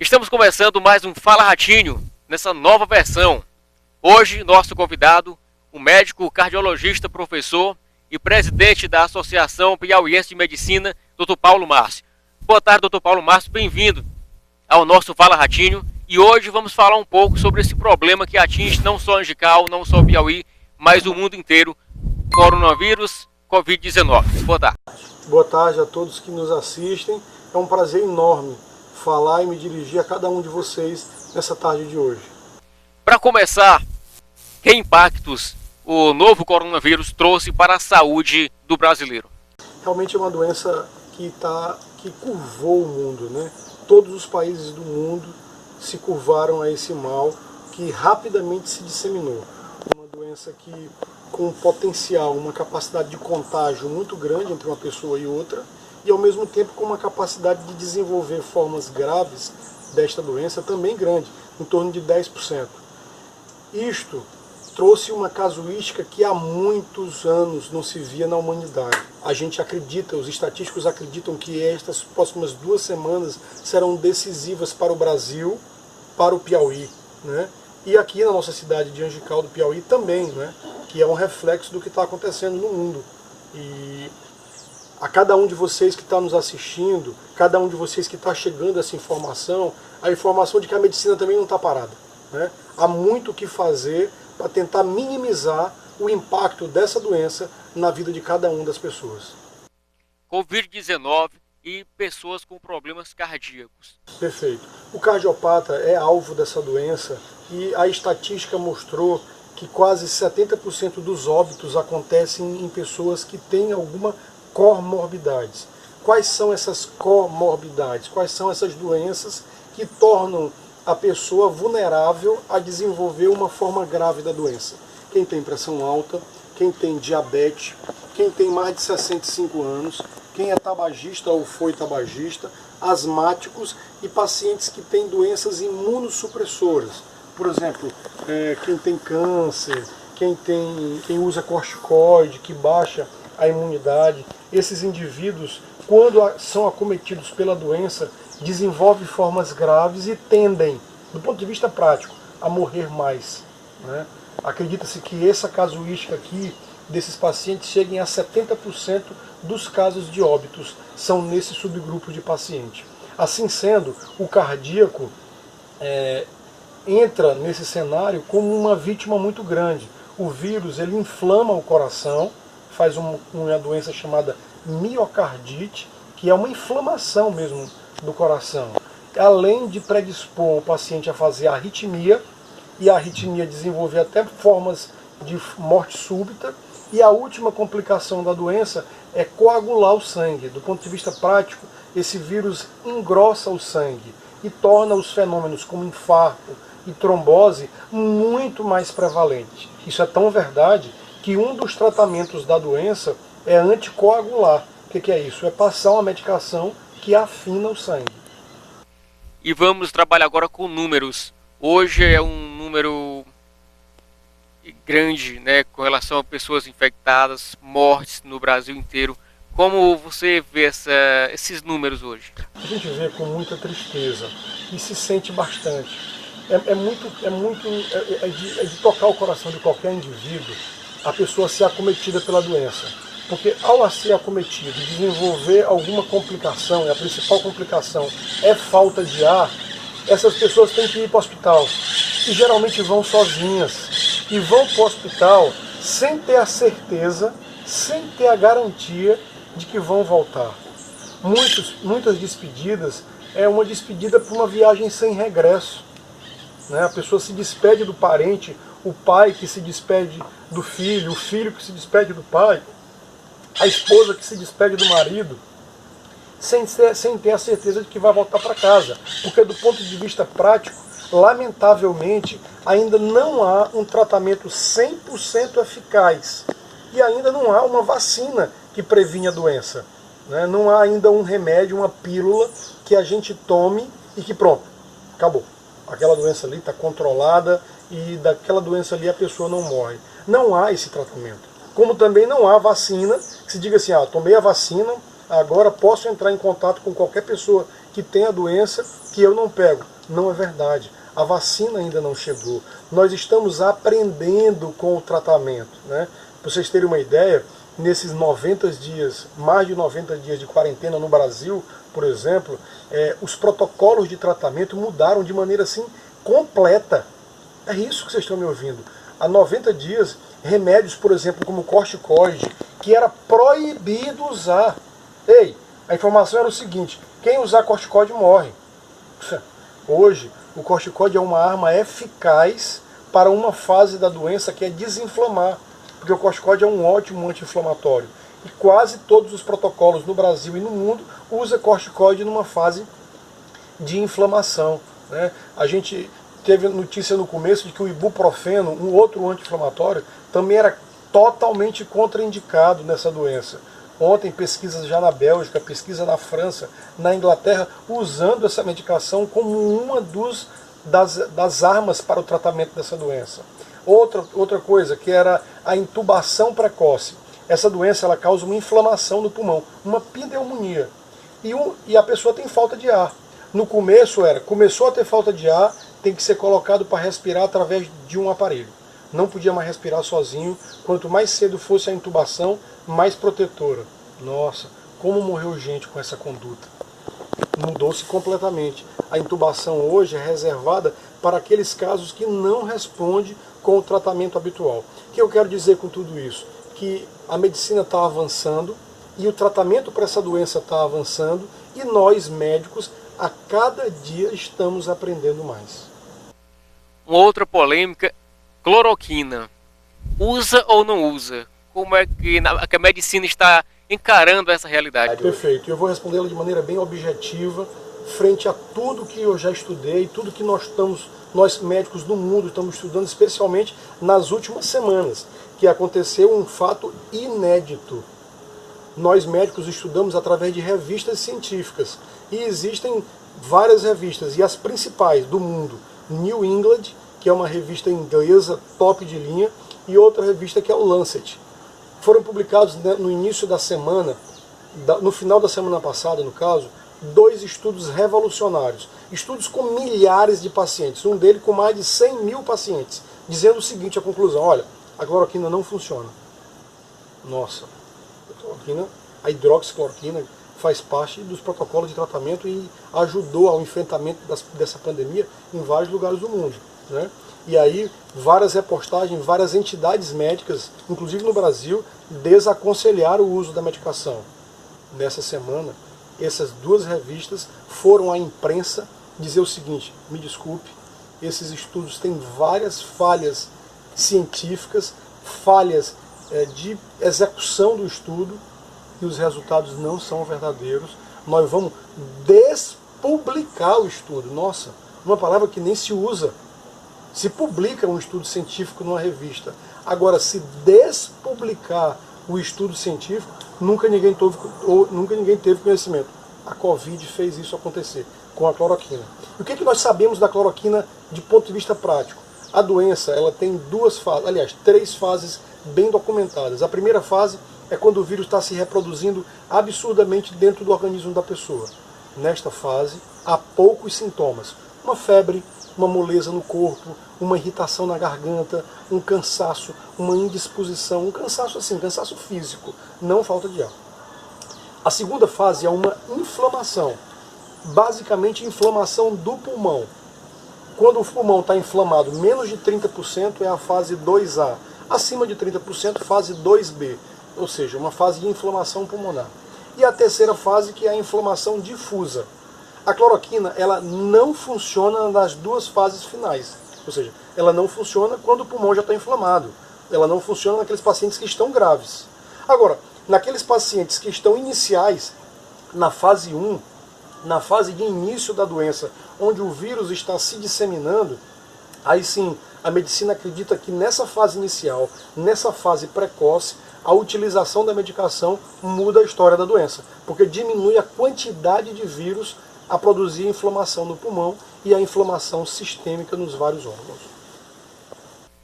Estamos começando mais um Fala Ratinho, nessa nova versão. Hoje, nosso convidado, o médico cardiologista, professor e presidente da Associação Piauiense de Medicina, Dr. Paulo Márcio. Boa tarde, Dr. Paulo Márcio, bem-vindo ao nosso Fala Ratinho. E hoje vamos falar um pouco sobre esse problema que atinge não só Angical, não só o Piauí, mas o mundo inteiro, coronavírus, Covid-19. Boa tarde. Boa tarde a todos que nos assistem. É um prazer enorme falar e me dirigir a cada um de vocês nessa tarde de hoje. Para começar, que impactos o novo coronavírus trouxe para a saúde do brasileiro? Realmente é uma doença que curvou o mundo, né? Todos os países do mundo se curvaram a esse mal que rapidamente se disseminou. Uma doença que com um potencial, uma capacidade de contágio muito grande entre uma pessoa e outra, e ao mesmo tempo com uma capacidade de desenvolver formas graves desta doença também grande, em torno de 10%. Isto trouxe uma casuística que há muitos anos não se via na humanidade. A gente acredita, os estatísticos acreditam que estas próximas 2 semanas serão decisivas para o Brasil, para o Piauí, né? E aqui na nossa cidade de Angical do Piauí também, né? Que é um reflexo do que está acontecendo no mundo. E a cada um de vocês que está nos assistindo, cada um de vocês que está chegando essa informação, a informação de que a medicina também não está parada, né? Há muito o que fazer para tentar minimizar o impacto dessa doença na vida de cada uma das pessoas. Covid-19 e pessoas com problemas cardíacos. Perfeito. O cardiopata é alvo dessa doença e a estatística mostrou que quase 70% dos óbitos acontecem em pessoas que têm alguma comorbidades. Quais são essas comorbidades? Quais são essas doenças que tornam a pessoa vulnerável a desenvolver uma forma grave da doença? Quem tem pressão alta, quem tem diabetes, quem tem mais de 65 anos, quem é tabagista ou foi tabagista, asmáticos e pacientes que têm doenças imunossupressoras. Por exemplo, quem tem câncer, quem usa corticoide, que baixa a imunidade. Esses indivíduos, quando são acometidos pela doença, desenvolvem formas graves e tendem, do ponto de vista prático, a morrer mais, né? Acredita-se que essa casuística aqui, desses pacientes, cheguem a 70% dos casos de óbitos, são nesse subgrupo de paciente. Assim sendo, o cardíaco entra nesse cenário como uma vítima muito grande. O vírus ele inflama o coração, faz uma doença chamada miocardite, que é uma inflamação mesmo do coração. Além de predispor o paciente a fazer arritmia, e a arritmia desenvolver até formas de morte súbita, e a última complicação da doença é coagular o sangue. Do ponto de vista prático, esse vírus engrossa o sangue e torna os fenômenos como infarto e trombose muito mais prevalentes. Isso é tão verdade que um dos tratamentos da doença é anticoagular. O que é isso? É passar uma medicação que afina o sangue. E vamos trabalhar agora com números. Hoje é um número grande, né, com relação a pessoas infectadas, mortes no Brasil inteiro. Como você vê esses números hoje? A gente vê com muita tristeza e se sente bastante. É de tocar o coração de qualquer indivíduo a pessoa ser acometida pela doença. Porque ao ser acometido e desenvolver alguma complicação, e a principal complicação é falta de ar, essas pessoas têm que ir para o hospital. E geralmente vão sozinhas. E vão para o hospital sem ter a certeza, sem ter a garantia de que vão voltar. Muitas despedidas é uma despedida para uma viagem sem regresso, né? A pessoa se despede do parente, o pai que se despede do filho, o filho que se despede do pai, a esposa que se despede do marido, sem ter a certeza de que vai voltar para casa. Porque do ponto de vista prático, lamentavelmente, ainda não há um tratamento 100% eficaz. E ainda não há uma vacina que previne a doença, né? Não há ainda um remédio, uma pílula que a gente tome e que pronto, acabou. Aquela doença ali está controlada e daquela doença ali a pessoa não morre. Não há esse tratamento. Como também não há vacina que se diga assim, tomei a vacina, agora posso entrar em contato com qualquer pessoa que que tem a doença que eu não pego. Não é verdade. A vacina ainda não chegou. Nós estamos aprendendo com o tratamento, né? Para vocês terem uma ideia, nesses 90 dias, mais de 90 dias de quarentena no Brasil, por exemplo, os protocolos de tratamento mudaram de maneira assim completa. É isso que vocês estão me ouvindo. Há 90 dias, remédios, por exemplo, como corticoide, que era proibido usar. Ei, a informação era o seguinte: quem usar corticoide morre. Hoje, o corticoide é uma arma eficaz para uma fase da doença que é desinflamar, porque o corticoide é um ótimo anti-inflamatório. E quase todos os protocolos no Brasil e no mundo usam corticoide numa fase de inflamação, né? A gente teve notícia no começo de que o ibuprofeno, um outro anti-inflamatório, também era totalmente contraindicado nessa doença. Ontem, pesquisas já na Bélgica, pesquisa na França, na Inglaterra, usando essa medicação como uma das armas para o tratamento dessa doença. Outra coisa, que era a intubação precoce. Essa doença ela causa uma inflamação no pulmão, uma pneumonia. E a pessoa tem falta de ar. No começo começou a ter falta de ar, tem que ser colocado para respirar através de um aparelho. Não podia mais respirar sozinho. Quanto mais cedo fosse a intubação, mais protetora. Nossa, como morreu gente com essa conduta. Mudou-se completamente. A intubação hoje é reservada para aqueles casos que não respondem com o tratamento habitual. O que eu quero dizer com tudo isso? Que a medicina está avançando e o tratamento para essa doença está avançando e nós, médicos, a cada dia estamos aprendendo mais. Uma outra polêmica, cloroquina. Usa ou não usa? Como é que a medicina está encarando essa realidade? Perfeito. Eu vou respondê-la de maneira bem objetiva, frente a tudo que eu já estudei, tudo que nós médicos do mundo estamos estudando, especialmente nas últimas semanas, que aconteceu um fato inédito. Nós médicos estudamos através de revistas científicas, e existem várias revistas, e as principais do mundo, New England, que é uma revista inglesa top de linha, e outra revista que é o Lancet. Foram publicados no início da semana, no final da semana passada, no caso, 2 estudos revolucionários. Estudos com milhares de pacientes, um deles com mais de 100 mil pacientes, dizendo o seguinte, a conclusão: olha, a cloroquina não funciona. Nossa, a hidroxicloroquina faz parte dos protocolos de tratamento e ajudou ao enfrentamento dessa pandemia em vários lugares do mundo, né? E aí, várias reportagens, várias entidades médicas, inclusive no Brasil, desaconselharam o uso da medicação. Nessa semana, essas 2 revistas foram à imprensa dizer o seguinte: me desculpe, esses estudos têm várias falhas científicas, falhas de execução do estudo, e os resultados não são verdadeiros. Nós vamos despublicar o estudo. Nossa, uma palavra que nem se usa. Se publica um estudo científico numa revista. Agora, se despublicar o estudo científico, nunca ninguém teve conhecimento. A Covid fez isso acontecer com a cloroquina. E o que nós sabemos da cloroquina de ponto de vista prático? A doença ela tem 2 fases, aliás, 3 fases bem documentadas. A primeira fase é quando o vírus está se reproduzindo absurdamente dentro do organismo da pessoa. Nesta fase, há poucos sintomas. Uma febre, uma moleza no corpo, uma irritação na garganta, um cansaço, uma indisposição, um cansaço assim, cansaço físico, não falta de ar. A segunda fase é uma inflamação, basicamente inflamação do pulmão. Quando o pulmão está inflamado menos de 30% é a fase 2A, acima de 30% fase 2B, ou seja, uma fase de inflamação pulmonar. E a terceira fase, que é a inflamação difusa. A cloroquina ela não funciona nas 2 fases finais, ou seja, ela não funciona quando o pulmão já está inflamado, ela não funciona naqueles pacientes que estão graves. Agora, naqueles pacientes que estão iniciais, na fase 1, na fase de início da doença, onde o vírus está se disseminando, aí sim, a medicina acredita que nessa fase inicial, nessa fase precoce, a utilização da medicação muda a história da doença, porque diminui a quantidade de vírus a produzir inflamação no pulmão e a inflamação sistêmica nos vários órgãos.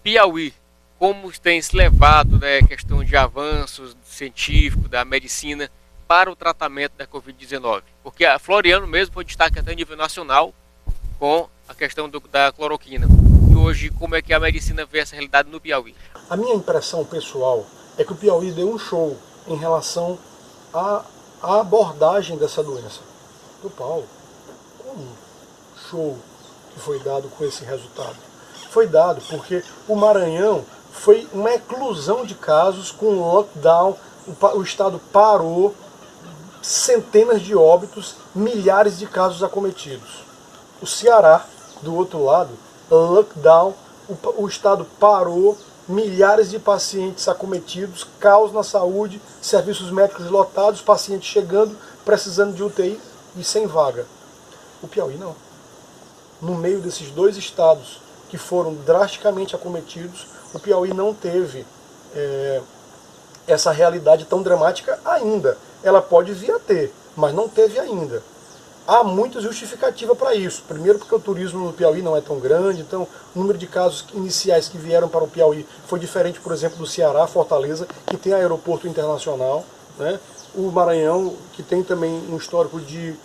Piauí, como tem se levado, né, a questão de avanços científicos da medicina para o tratamento da Covid-19? Porque a Floriano mesmo foi destaque até a nível nacional com a questão da cloroquina. E hoje, como é que a medicina vê essa realidade no Piauí? A minha impressão pessoal é que o Piauí deu um show em relação à abordagem dessa doença. Do Paulo, como um show que foi dado com esse resultado? Foi dado porque o Maranhão foi uma eclosão de casos com lockdown, o estado parou, centenas de óbitos, milhares de casos acometidos. O Ceará, do outro lado, lockdown, o estado parou, milhares de pacientes acometidos, caos na saúde, serviços médicos lotados, pacientes chegando, precisando de UTI e sem vaga. O Piauí não. No meio desses dois estados que foram drasticamente acometidos, o Piauí não teve essa realidade tão dramática ainda. Ela pode vir a ter, mas não teve ainda. Há muita justificativa para isso. Primeiro porque o turismo no Piauí não é tão grande, então o número de casos iniciais que vieram para o Piauí foi diferente, por exemplo, do Ceará, Fortaleza, que tem aeroporto internacional, né? O Maranhão, que tem também um histórico de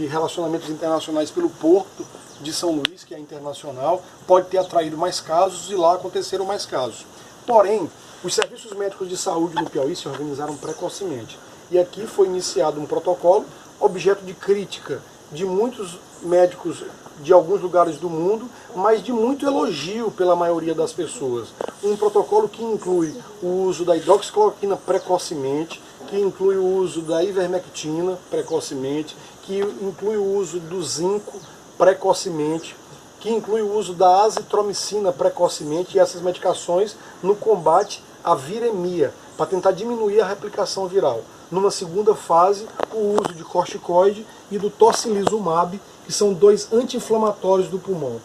relacionamentos internacionais pelo Porto de São Luís, que é internacional, pode ter atraído mais casos e lá aconteceram mais casos. Porém, os serviços médicos de saúde no Piauí se organizaram precocemente. E aqui foi iniciado um protocolo, objeto de crítica de muitos médicos de alguns lugares do mundo, mas de muito elogio pela maioria das pessoas. Um protocolo que inclui o uso da hidroxicloroquina precocemente, que inclui o uso da ivermectina precocemente, que inclui o uso do zinco precocemente, que inclui o uso da azitromicina precocemente, e essas medicações no combate à viremia, para tentar diminuir a replicação viral. Numa segunda fase, o uso de corticoide e do tocilizumab, que são dois anti-inflamatórios do pulmão,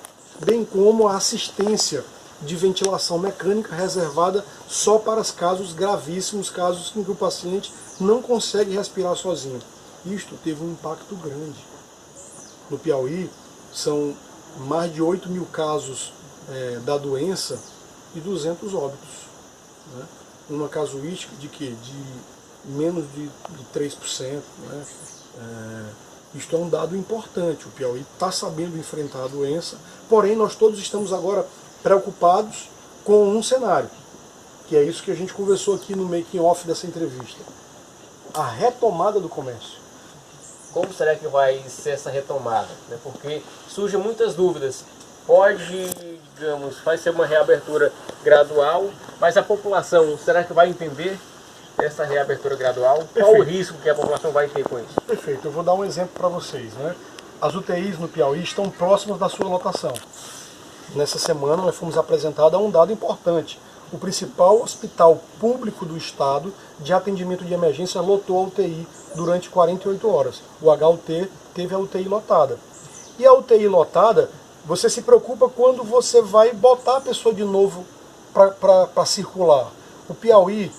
bem como a assistência de ventilação mecânica reservada só para os casos gravíssimos, casos em que o paciente não consegue respirar sozinho. Isto teve um impacto grande. No Piauí, são mais de 8 mil casos da doença e 200 óbitos. Né? Uma casuística de quê? De menos de 3%. Né? Isto é um dado importante. O Piauí está sabendo enfrentar a doença, porém nós todos estamos agora preocupados com um cenário, que é isso que a gente conversou aqui no making off dessa entrevista. A retomada do comércio. Como será que vai ser essa retomada? Porque surgem muitas dúvidas. Pode, digamos, vai ser uma reabertura gradual, mas a população, será que vai entender essa reabertura gradual? Perfeito. Qual o risco que a população vai ter com isso? Perfeito, eu vou dar um exemplo para vocês. Né? As UTIs no Piauí estão próximas da sua lotação. Nessa semana nós fomos apresentados a um dado importante. O principal hospital público do estado de atendimento de emergência lotou a UTI durante 48 horas. O HUT teve a UTI lotada. E a UTI lotada, você se preocupa quando você vai botar a pessoa de novo para circular. O Piauí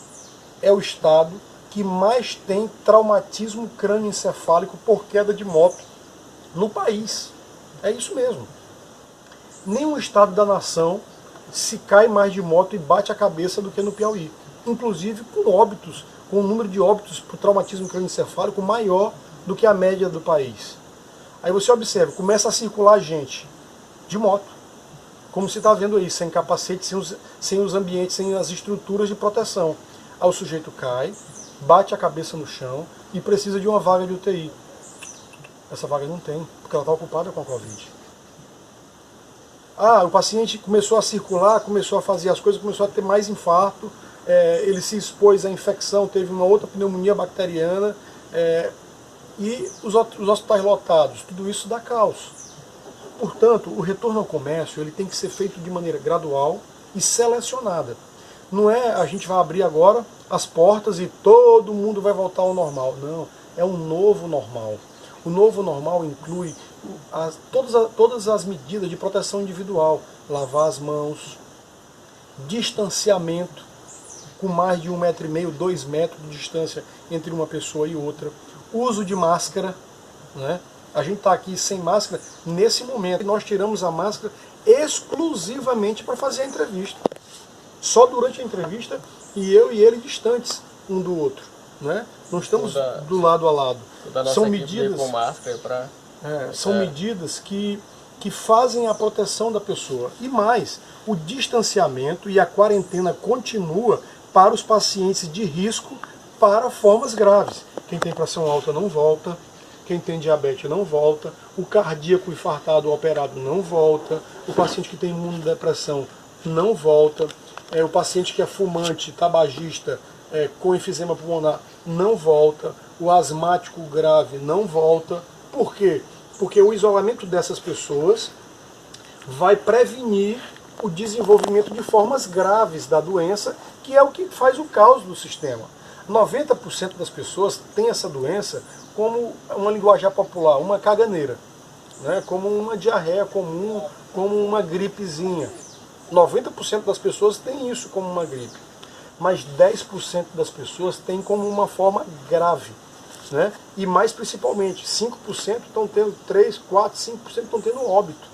é o estado que mais tem traumatismo crânioencefálico por queda de moto no país. É isso mesmo. Nenhum estado da nação se cai mais de moto e bate a cabeça do que no Piauí. Inclusive com óbitos, com um número de óbitos por traumatismo crânioencefálico maior do que a média do país. Aí você observa, começa a circular gente de moto, como você está vendo aí, sem capacete, sem os ambientes, sem as estruturas de proteção. Aí o sujeito cai, bate a cabeça no chão e precisa de uma vaga de UTI. Essa vaga não tem, porque ela está ocupada com a Covid. O paciente começou a circular, começou a fazer as coisas, começou a ter mais infarto, ele se expôs à infecção, teve uma outra pneumonia bacteriana, e os hospitais lotados, tudo isso dá caos. Portanto, o retorno ao comércio ele tem que ser feito de maneira gradual e selecionada. Não é a gente vai abrir agora as portas e todo mundo vai voltar ao normal. Não, é um novo normal. O novo normal inclui todas as medidas de proteção individual, lavar as mãos, distanciamento com mais de 1,5 m, 2 metros de distância entre uma pessoa e outra, uso de máscara, né? A gente está aqui sem máscara nesse momento, nós tiramos a máscara exclusivamente para fazer a entrevista. Só durante a entrevista e eu e ele distantes um do outro. Né? não estamos do lado a lado. São medidas, com máscara para... são medidas que fazem a proteção da pessoa. E mais, o distanciamento e a quarentena continua para os pacientes de risco para formas graves. Quem tem pressão alta não volta, quem tem diabetes não volta, o cardíaco infartado operado não volta, o paciente que tem imunodepressão não volta, o paciente que é fumante, tabagista, com enfisema pulmonar não volta, o asmático grave não volta. Por quê? Porque o isolamento dessas pessoas vai prevenir o desenvolvimento de formas graves da doença, que é o que faz o caos do sistema. 90% das pessoas têm essa doença como uma linguajar popular, uma caganeira, né? Como uma diarreia comum, como uma gripezinha. 90% das pessoas têm isso como uma gripe, mas 10% das pessoas têm como uma forma grave, né? E mais principalmente, 5% estão tendo, 3, 4, 5% estão tendo óbito,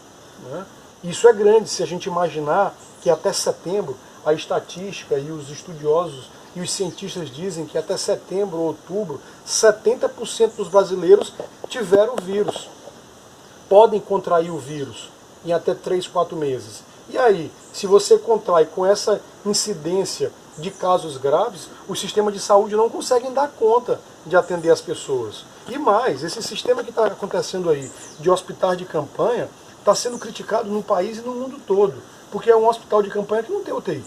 né? Isso é grande se a gente imaginar que até setembro, a estatística e os estudiosos e os cientistas dizem que até setembro ou outubro, 70% dos brasileiros tiveram o vírus. Podem contrair o vírus em até 3, 4 meses. E aí, se você contrai com essa incidência de casos graves, o sistema de saúde não consegue dar conta de atender as pessoas. E mais, esse sistema que está acontecendo aí de hospitais de campanha está sendo criticado no país e no mundo todo, porque é um hospital de campanha que não tem UTI.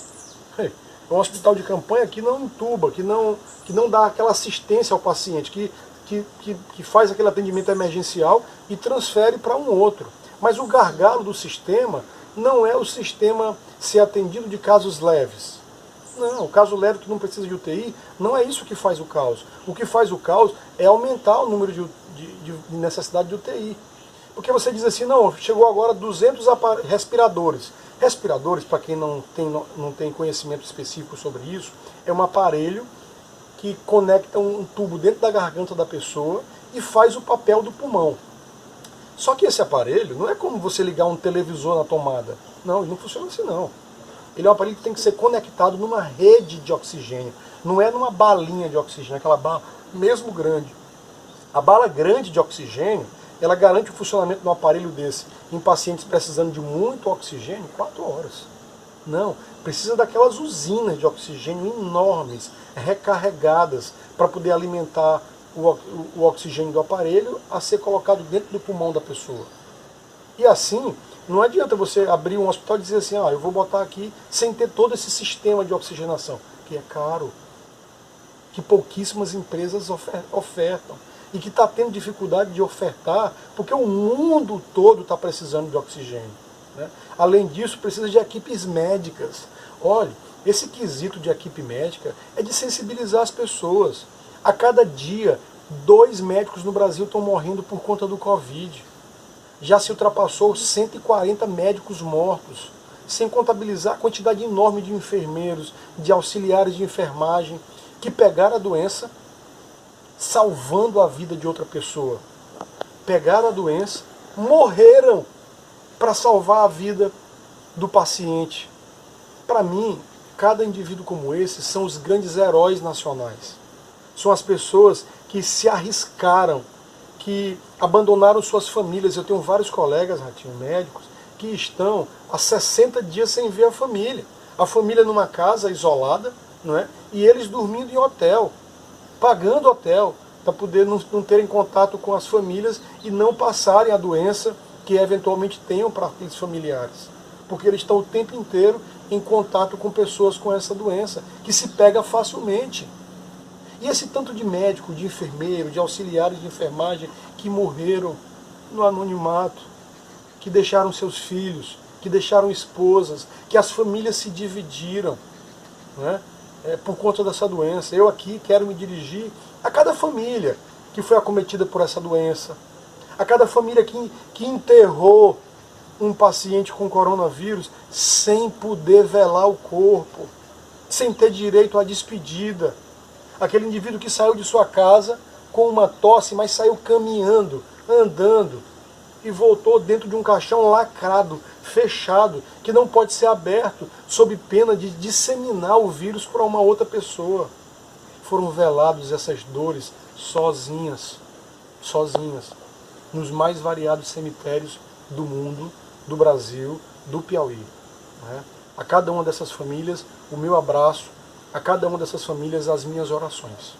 É um hospital de campanha que não intuba, que não dá aquela assistência ao paciente, que faz aquele atendimento emergencial e transfere para um outro. Mas o gargalo do sistema não é o sistema ser atendido de casos leves. Não, o caso leve que não precisa de UTI, não é isso que faz o caos. O que faz o caos é aumentar o número de necessidade de UTI. Porque você diz assim, não, chegou agora 200 respiradores. Respiradores, para quem não tem conhecimento específico sobre isso, é um aparelho que conecta um tubo dentro da garganta da pessoa e faz o papel do pulmão. Só que esse aparelho não é como você ligar um televisor na tomada. Não, ele não funciona assim não. Ele é um aparelho que tem que ser conectado numa rede de oxigênio. Não é numa balinha de oxigênio, aquela bala mesmo grande. A bala grande de oxigênio, ela garante o funcionamento de um aparelho desse em pacientes precisando de muito oxigênio, 4 horas. Não, precisa daquelas usinas de oxigênio enormes, recarregadas, para poder alimentar o oxigênio do aparelho a ser colocado dentro do pulmão da pessoa. E assim, não adianta você abrir um hospital e dizer assim, eu vou botar aqui sem ter todo esse sistema de oxigenação, que é caro, que pouquíssimas empresas ofertam, e que está tendo dificuldade de ofertar, porque o mundo todo está precisando de oxigênio, né? Além disso, precisa de equipes médicas. Olha, esse quesito de equipe médica é de sensibilizar as pessoas. A cada dia, 2 médicos no Brasil estão morrendo por conta do Covid. Já se ultrapassou 140 médicos mortos, sem contabilizar a quantidade enorme de enfermeiros, de auxiliares de enfermagem, que pegaram a doença, salvando a vida de outra pessoa. Pegaram a doença, morreram para salvar a vida do paciente. Para mim, cada indivíduo como esse são os grandes heróis nacionais. São as pessoas que se arriscaram, que abandonaram suas famílias. Eu tenho vários colegas, Ratinho, médicos, que estão há 60 dias sem ver a família. A família numa casa isolada, não é? E eles dormindo em hotel, pagando hotel, para poder não terem contato com as famílias e não passarem a doença que eventualmente tenham para aqueles familiares. Porque eles estão o tempo inteiro em contato com pessoas com essa doença, que se pega facilmente. E esse tanto de médico, de enfermeiro, de auxiliares de enfermagem que morreram no anonimato, que deixaram seus filhos, que deixaram esposas, que as famílias se dividiram, né? Por conta dessa doença. Eu aqui quero me dirigir a cada família que foi acometida por essa doença, a cada família que enterrou um paciente com coronavírus sem poder velar o corpo, sem ter direito à despedida. Aquele indivíduo que saiu de sua casa com uma tosse, mas saiu caminhando, andando, e voltou dentro de um caixão lacrado, fechado, que não pode ser aberto, sob pena de disseminar o vírus para uma outra pessoa. foram velados essas dores sozinhas, nos mais variados cemitérios do mundo, do Brasil, do Piauí. Né? A cada uma dessas famílias, o meu abraço, a cada uma dessas famílias, as minhas orações.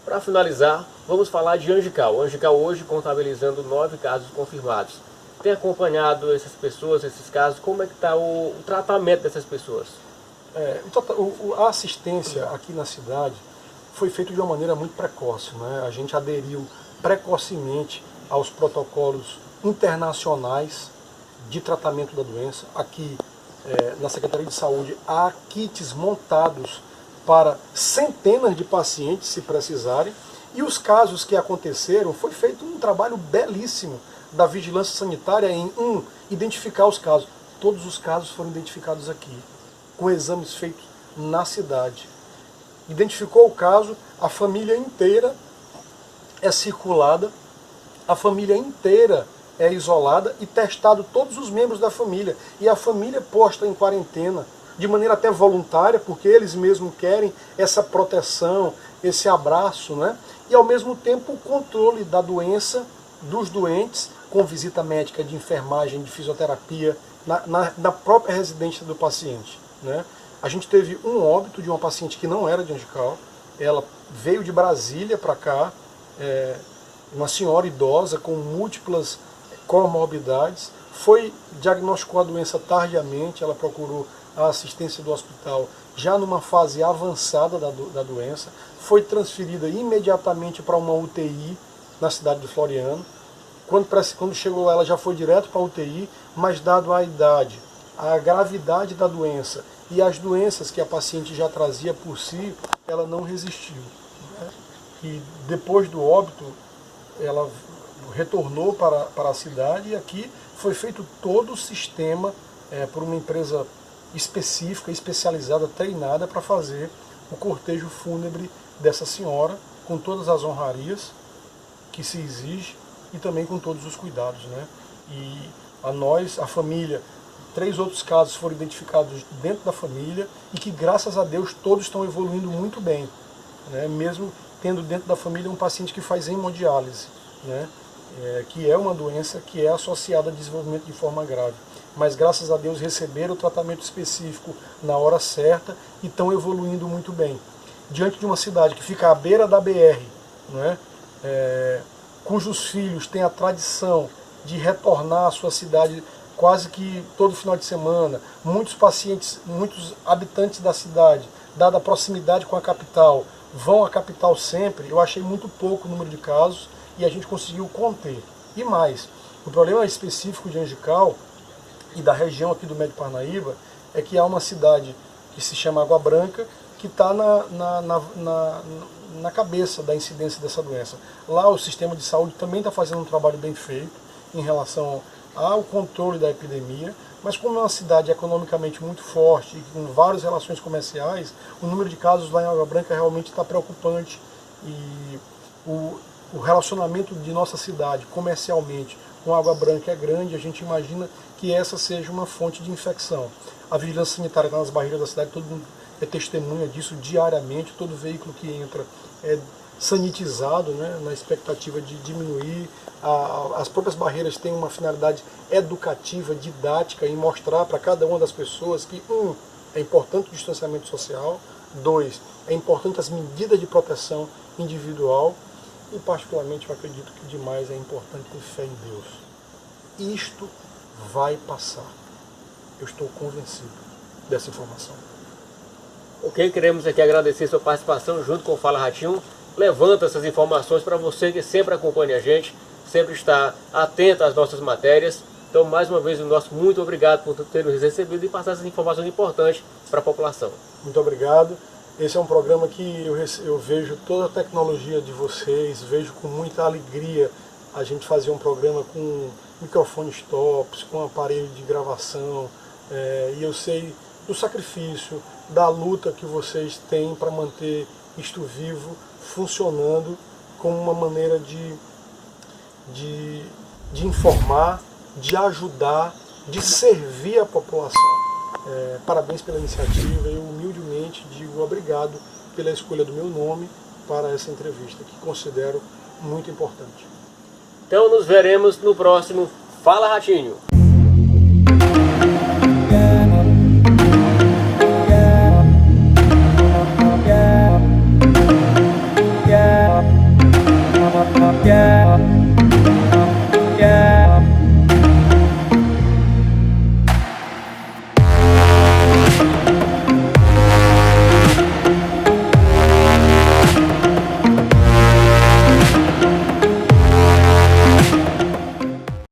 Para finalizar, vamos falar de Angical. Angical hoje contabilizando 9 casos confirmados. Tem acompanhado essas pessoas, esses casos? Como é que está o tratamento dessas pessoas? A assistência aqui na cidade foi feita de uma maneira muito precoce. Né? A gente aderiu precocemente aos protocolos internacionais de tratamento da doença. Aqui na Secretaria de Saúde há kits montados para centenas de pacientes, se precisarem, e os casos que aconteceram, foi feito um trabalho belíssimo da vigilância sanitária em identificar os casos. Todos os casos foram identificados aqui, com exames feitos na cidade. Identificou o caso, a família inteira é circulada, a família inteira é isolada e testado todos os membros da família. E a família posta em quarentena, de maneira até voluntária, porque eles mesmos querem essa proteção, esse abraço, né? E ao mesmo tempo o controle da doença dos doentes, com visita médica, de enfermagem, de fisioterapia, na própria residência do paciente. Né? A gente teve um óbito de uma paciente que não era de Angical, ela veio de Brasília para cá, uma senhora idosa com múltiplas comorbidades, diagnosticou a doença tardiamente, ela procurou a assistência do hospital já numa fase avançada da doença, foi transferida imediatamente para uma UTI na cidade de Floriano. Quando chegou lá, ela já foi direto para a UTI, mas dado a idade, a gravidade da doença e as doenças que a paciente já trazia por si, ela não resistiu. Né? E depois do óbito, ela retornou para a cidade e aqui foi feito todo o sistema por uma empresa específica, especializada, treinada para fazer o cortejo fúnebre dessa senhora, com todas as honrarias que se exige e também com todos os cuidados. Né? E a família, 3 outros casos foram identificados dentro da família e que, graças a Deus, todos estão evoluindo muito bem. Né? Mesmo tendo dentro da família um paciente que faz hemodiálise, né? Que é uma doença que é associada a desenvolvimento de forma grave. Mas, graças a Deus, receberam o tratamento específico na hora certa e estão evoluindo muito bem. Diante de uma cidade que fica à beira da BR, né? Cujos filhos têm a tradição de retornar à sua cidade quase que todo final de semana, muitos habitantes da cidade, dada a proximidade com a capital, vão à capital sempre. Eu achei muito pouco o número de casos e a gente conseguiu conter. E mais, o problema específico de Angical e da região aqui do Médio Parnaíba é que há uma cidade que se chama Água Branca, que está na cabeça da incidência dessa doença. Lá o sistema de saúde também está fazendo um trabalho bem feito em relação ao controle da epidemia, mas como é uma cidade economicamente muito forte e com várias relações comerciais, o número de casos lá em Água Branca realmente está preocupante e o relacionamento de nossa cidade comercialmente com Água Branca é grande. A gente imagina que essa seja uma fonte de infecção. A vigilância sanitária está nas barreiras da cidade, todo mundo é testemunha disso diariamente, todo veículo que entra é sanitizado, né, na expectativa de diminuir. As próprias barreiras têm uma finalidade educativa, didática, em mostrar para cada uma das pessoas que, é importante o distanciamento social, 2, é importante as medidas de proteção individual e, particularmente, eu acredito que demais é importante ter fé em Deus. Isto vai passar. Eu estou convencido dessa informação. Ok, queremos aqui agradecer sua participação junto com o Fala Ratinho. Levanta essas informações para você que sempre acompanha a gente, sempre está atento às nossas matérias. Então, mais uma vez, o nosso muito obrigado por ter nos recebido e passar essas informações importantes para a população. Muito obrigado. Esse é um programa que eu vejo toda a tecnologia de vocês, vejo com muita alegria a gente fazer um programa com microfones tops, com aparelho de gravação, e eu sei do sacrifício, da luta que vocês têm para manter isto vivo, funcionando como uma maneira de informar, de ajudar, de servir a população. Parabéns pela iniciativa. Eu humildemente novamente digo obrigado pela escolha do meu nome para essa entrevista, que considero muito importante. Então nos veremos no próximo Fala Ratinho. Yeah.